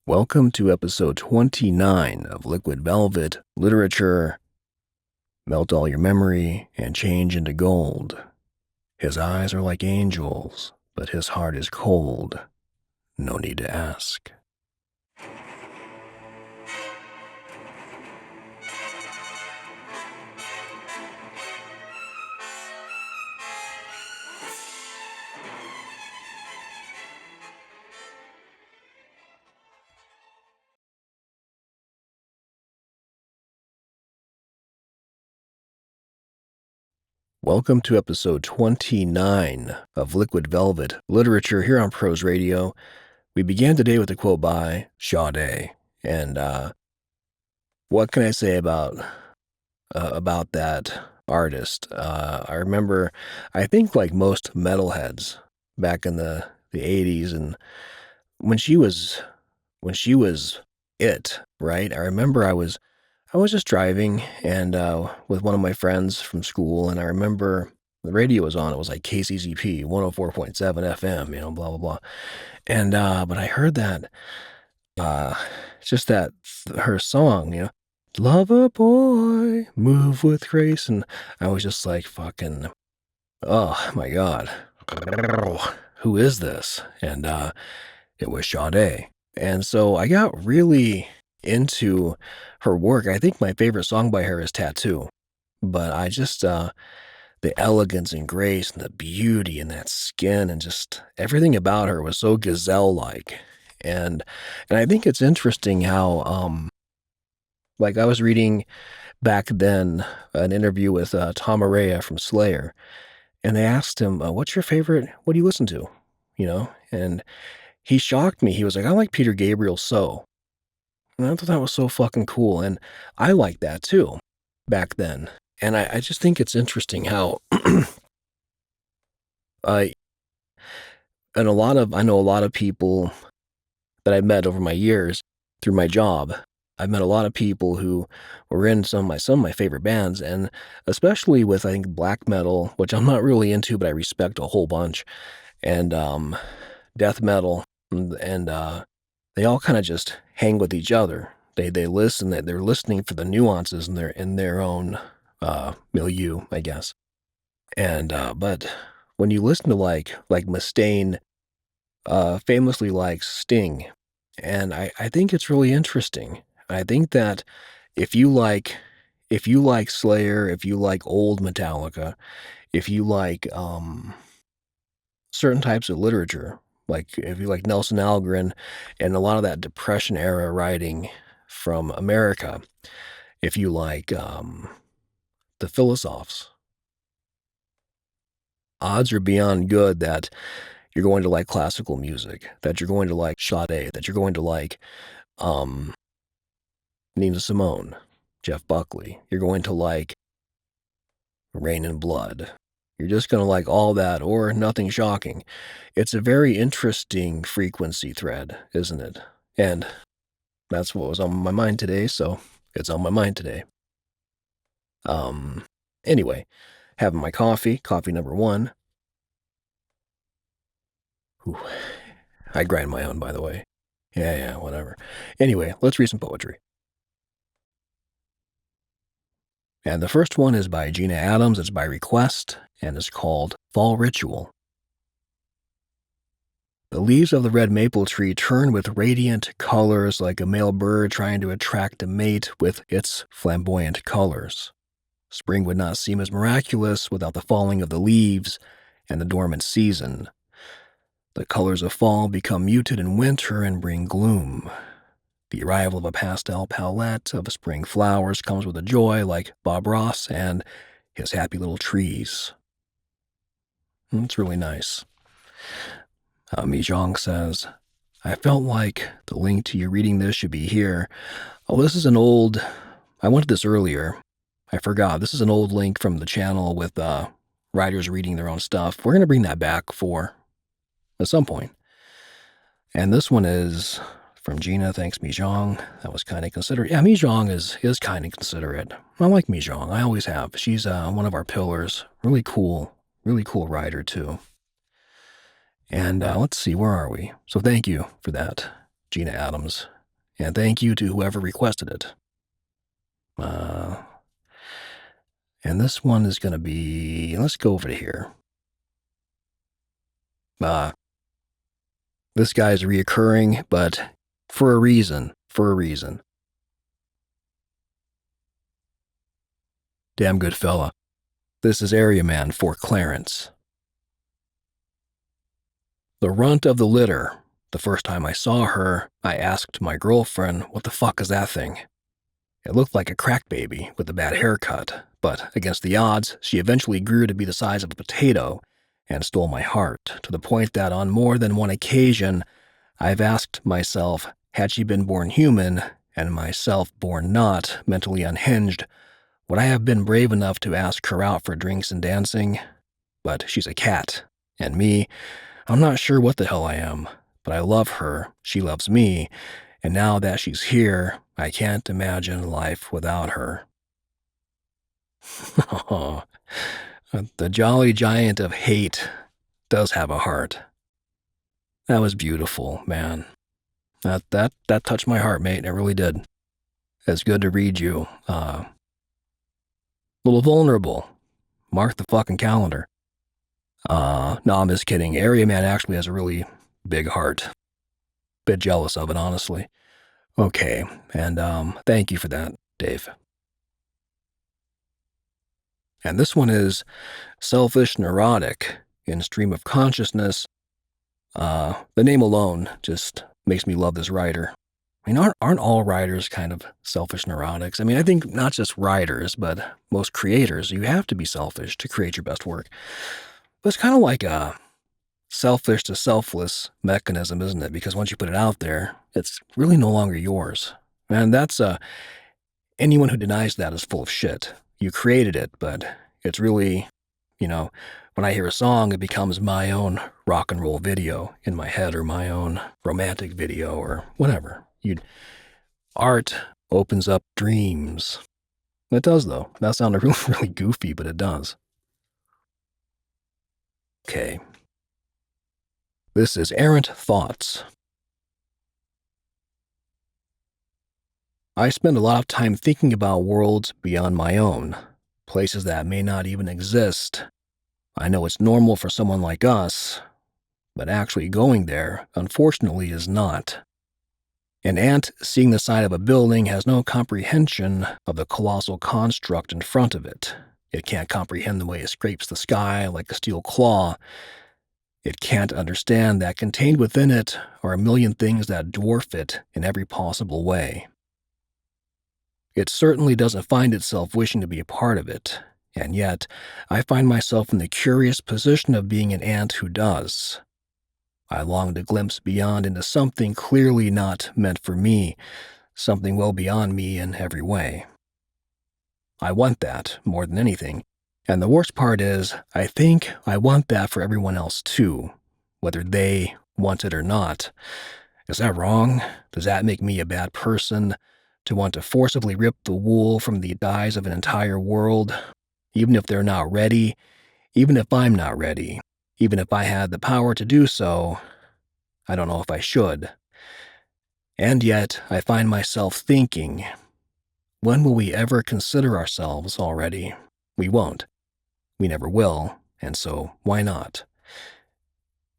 Welcome to episode 29 of Liquid Velvet Literature. Melt all your memory and change into gold. His eyes are like angels, but his heart is cold. No need to ask. Welcome to episode 29 of Liquid Velvet Literature here on Prose Radio. We began today with a quote by Sade, and what can I say about that artist? I remember, I think like most metalheads back in the 80s, and when she was it, right? I remember I was just driving and with one of my friends from school, and I remember the radio was on. It was like KCZP 104.7 FM, blah blah blah. And but I heard that just that her song, Lover boy, move with grace, and I was just like fucking, oh my god, who is this? And it was Sade. And so I got really into her work. I think my favorite song by her is Tattoo. But I just, the elegance and grace and the beauty and that skin and just everything about her was so gazelle-like. And I think it's interesting how, like I was reading back then an interview with Tom Araya from Slayer, and they asked him, what's your favorite, what do you listen to? And he shocked me. He was like, I like Peter Gabriel so. And I thought that was so fucking cool. And I liked that too back then. And I just think it's interesting how I I know a lot of people that I've met over my years through my job. I've met a lot of people who were in some of my favorite bands, and especially with, I think, black metal, which I'm not really into, but I respect a whole bunch, and death metal, and they all kind of just hang with each other. They listen. They're listening for the nuances in their own milieu, I guess. And but when you listen to like Mustaine, famously likes Sting, and I think it's really interesting. I think that if you like Slayer, if you like old Metallica, if you like certain types of literature, like if you like Nelson Algren and a lot of that Depression era writing from America, if you like the Philosophes, odds are beyond good that you're going to like classical music, that you're going to like Sade, that you're going to like um, Nina Simone, Jeff Buckley. You're going to like Rain and Blood. You're just going to like all that or Nothing Shocking. It's a very interesting frequency thread, isn't it? And that's what was on my mind today, so it's on my mind today. Anyway, having my coffee number one. Ooh, I grind my own, by the way. Yeah, whatever. Anyway, let's read some poetry. And the first one is by GinaAdams. It's by request, and it's called Fall Ritual. The leaves of the red maple tree turn with radiant colors like a male bird trying to attract a mate with its flamboyant colors. Spring would not seem as miraculous without the falling of the leaves and the dormant season. The colors of fall become muted in winter and bring gloom. The arrival of a pastel palette of spring flowers comes with a joy like Bob Ross and his happy little trees. It's really nice. Mi Zhang says, I felt like the link to you reading this should be here. Oh, this is an old, I went to this earlier. I forgot. This is an old link from the channel with writers reading their own stuff. We're going to bring that back at some point. And this one is from Gina. Thanks, Mi Zhang. That was kind of considerate. Yeah, Mi Zhang is kind of considerate. I like Mi Zhang. I always have. She's one of our pillars. Really cool writer too. And let's see, where are we? So thank you for that. GinaAdams. And thank you to whoever requested it. And this one is going to be, let's go over to here. This guy's reoccurring, but for a reason. Damn good fella. This is Area Man for Clarence. The runt of the litter. The first time I saw her, I asked my girlfriend, what the fuck is that thing? It looked like a crack baby with a bad haircut, but against the odds, she eventually grew to be the size of a potato and stole my heart, to the point that on more than one occasion, I've asked myself, had she been born human, and myself born not, mentally unhinged, would I have been brave enough to ask her out for drinks and dancing? But she's a cat, and me, I'm not sure what the hell I am, but I love her, she loves me, and now that she's here, I can't imagine life without her. The jolly giant of hate does have a heart. That was beautiful, man. That touched my heart, mate. It really did. It's good to read you. Little vulnerable. Mark the fucking calendar. No, I'm just kidding. Area Man actually has a really big heart. Bit jealous of it, honestly. Okay, and thank you for that, Dave. And this one is SelfishNeurotic in Stream of Consciousness. The name alone just makes me love this writer. I mean, aren't all writers kind of selfish neurotics? I mean, I think not just writers, but most creators, you have to be selfish to create your best work. But it's kind of like a selfish to selfless mechanism, isn't it? Because once you put it out there, it's really no longer yours. And that's anyone who denies that is full of shit. You created it, but it's really, when I hear a song, it becomes my own rock and roll video in my head, or my own romantic video, or whatever. Art opens up dreams. It does, though. That sounded really, really goofy, but it does. Okay. This is Errant Thoughts. I spend a lot of time thinking about worlds beyond my own, places that may not even exist. I know it's normal for someone like us, but actually going there, unfortunately, is not. An ant seeing the side of a building has no comprehension of the colossal construct in front of it. It can't comprehend the way it scrapes the sky like a steel claw. It can't understand that contained within it are a million things that dwarf it in every possible way. It certainly doesn't find itself wishing to be a part of it, and yet I find myself in the curious position of being an ant who does. I long to glimpse beyond into something clearly not meant for me, something well beyond me in every way. I want that more than anything, and the worst part is, I think I want that for everyone else too, whether they want it or not. Is that wrong? Does that make me a bad person? To want to forcibly rip the wool from the eyes of an entire world, even if they're not ready, even if I'm not ready, even if I had the power to do so, I don't know if I should. And yet, I find myself thinking, when will we ever consider ourselves already? We won't. We never will, and so why not?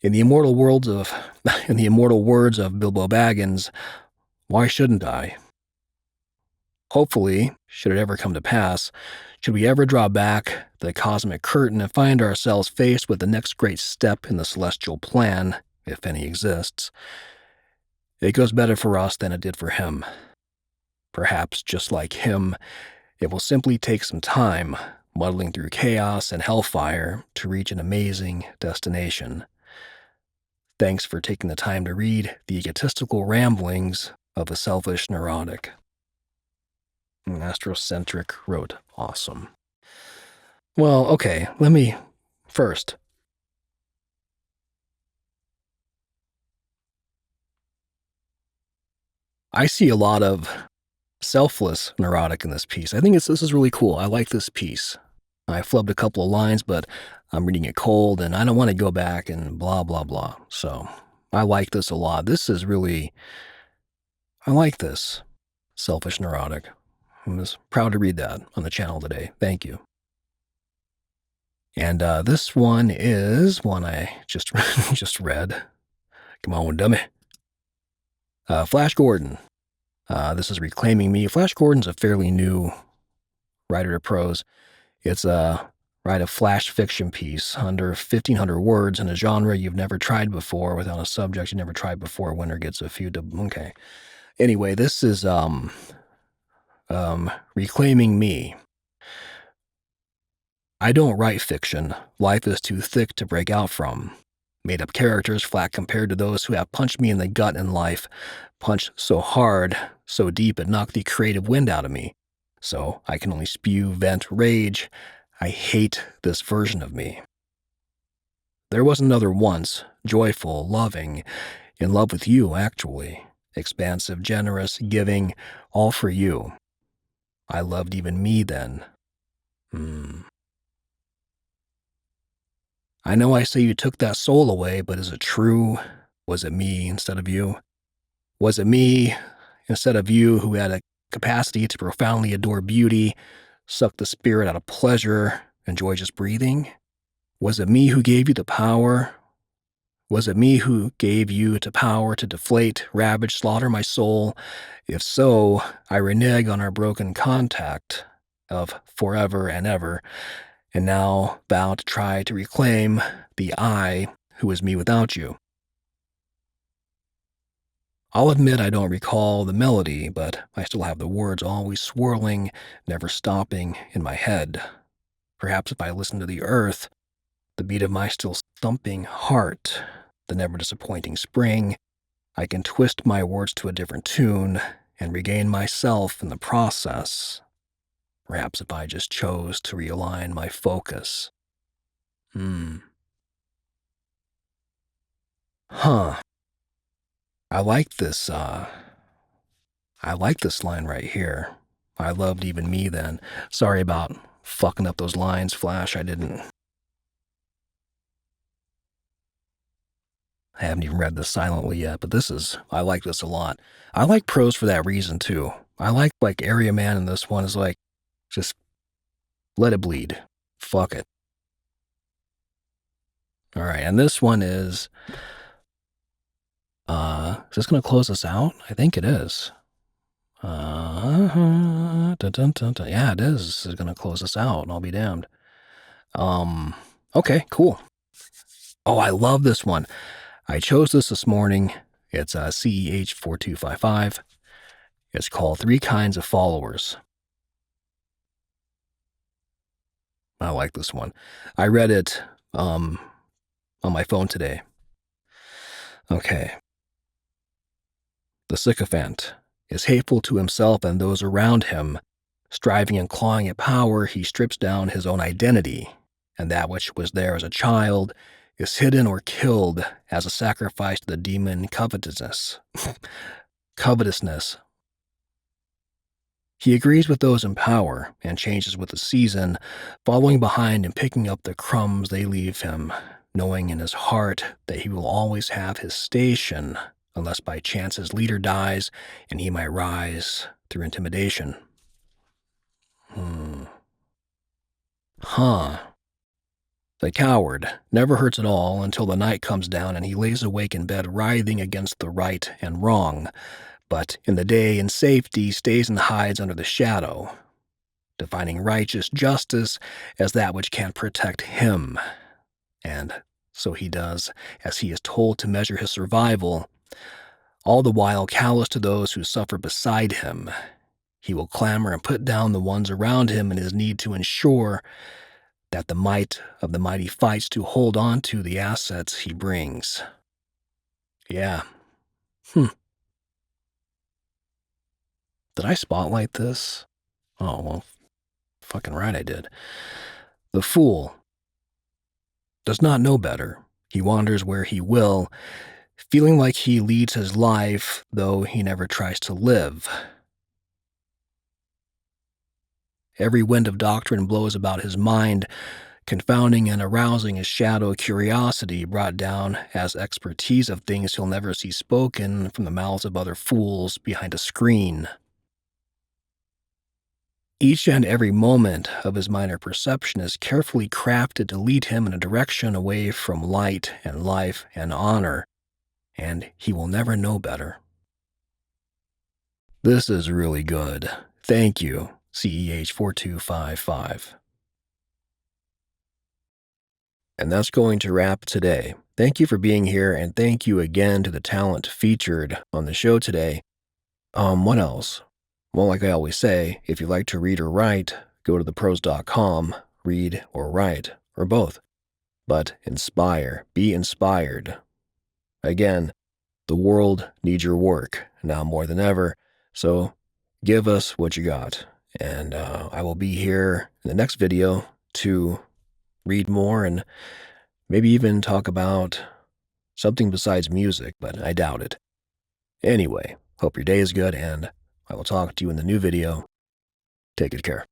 In the immortal words of Bilbo Baggins, why shouldn't I? Hopefully, should it ever come to pass, should we ever draw back the cosmic curtain and find ourselves faced with the next great step in the celestial plan, if any exists, it goes better for us than it did for him. Perhaps, just like him, it will simply take some time, muddling through chaos and hellfire, to reach an amazing destination. Thanks for taking the time to read the egotistical ramblings of a selfish neurotic. Astrocentric wrote, awesome. Well, okay, let me first. I see a lot of selfless neurotic in this piece. I think this is really cool. I like this piece. I flubbed a couple of lines, but I'm reading it cold, and I don't want to go back and blah, blah, blah. So I like this a lot. This is really I like this. SelfishNeurotic. I'm just proud to read that on the channel today. Thank you. And this one is one I just just read. Come on, dummy. Flash Gordon. This is Reclaiming Me. Flash Gordon's a fairly new writer to prose. It's a write a flash fiction piece under 1,500 words in a genre you've never tried before, without a subject you never tried before. Winner gets a few. Okay. Anyway, this is Reclaiming Me. I don't write fiction. Life is too thick to break out from. Made up characters flat compared to those who have punched me in the gut in life. Punched so hard, so deep it knocked the creative wind out of me. So I can only spew, vent, rage. I hate this version of me. There was another once, joyful, loving, in love with you, actually. Expansive, generous, giving, all for you. I loved even me then. I know I say you took that soul away, but is it true? Was it me instead of you? Was it me instead of you who had a capacity to profoundly adore beauty, suck the spirit out of pleasure, enjoy just breathing? Was it me who gave you the power? Was it me who gave you the power to deflate, ravage, slaughter my soul? If so, I renege on our broken contact of forever and ever, and now vow to try to reclaim the I who is me without you. I'll admit I don't recall the melody, but I still have the words always swirling, never stopping in my head. Perhaps if I listen to the earth, the beat of my still thumping heart, the never disappointing spring, I can twist my words to a different tune and regain myself in the process. Perhaps if I just chose to realign my focus. Huh. I like this line right here. I loved even me then. Sorry about fucking up those lines, Flash. I haven't even read this silently yet, but I like this a lot. I like prose for that reason too. I like Area Man in this one is like, just let it bleed. Fuck it. All right, and this one is this gonna close us out? I think it is. Yeah, it is. This is gonna close us out, and I'll be damned. Okay, cool. Oh, I love this one. I chose this morning. It's CEH4255. It's called 3 Kinds of Followers. I like this one. I read it on my phone today. Okay. The sycophant is hateful to himself and those around him. Striving and clawing at power, he strips down his own identity, and that which was there as a child is hidden or killed as a sacrifice to the demon covetousness. Covetousness. He agrees with those in power and changes with the season, following behind and picking up the crumbs they leave him, knowing in his heart that he will always have his station, unless by chance his leader dies and he might rise through intimidation. The coward never hurts at all until the night comes down and he lays awake in bed writhing against the right and wrong, but in the day in safety stays and hides under the shadow, defining righteous justice as that which can protect him. And so he does as he is told to measure his survival, all the while callous to those who suffer beside him. He will clamor and put down the ones around him in his need to ensure that the might of the mighty fights to hold on to the assets he brings. Yeah. Did I spotlight this? Oh, well, fucking right I did. The fool does not know better. He wanders where he will, feeling like he leads his life, though he never tries to live. Every wind of doctrine blows about his mind, confounding and arousing his shadow curiosity brought down as expertise of things he'll never see spoken from the mouths of other fools behind a screen. Each and every moment of his minor perception is carefully crafted to lead him in a direction away from light and life and honor, and he will never know better. This is really good. Thank you, CEH4255. And that's going to wrap today. Thank you for being here, and thank you again to the talent featured on the show today. What else? Well, like I always say, if you like to read or write, go to thepros.com, read or write, or both. But inspire, be inspired. Again, the world needs your work now more than ever, so give us what you got. And I will be here in the next video to read more and maybe even talk about something besides music, but I doubt it. Anyway, hope your day is good, and I will talk to you in the new video. Take good care.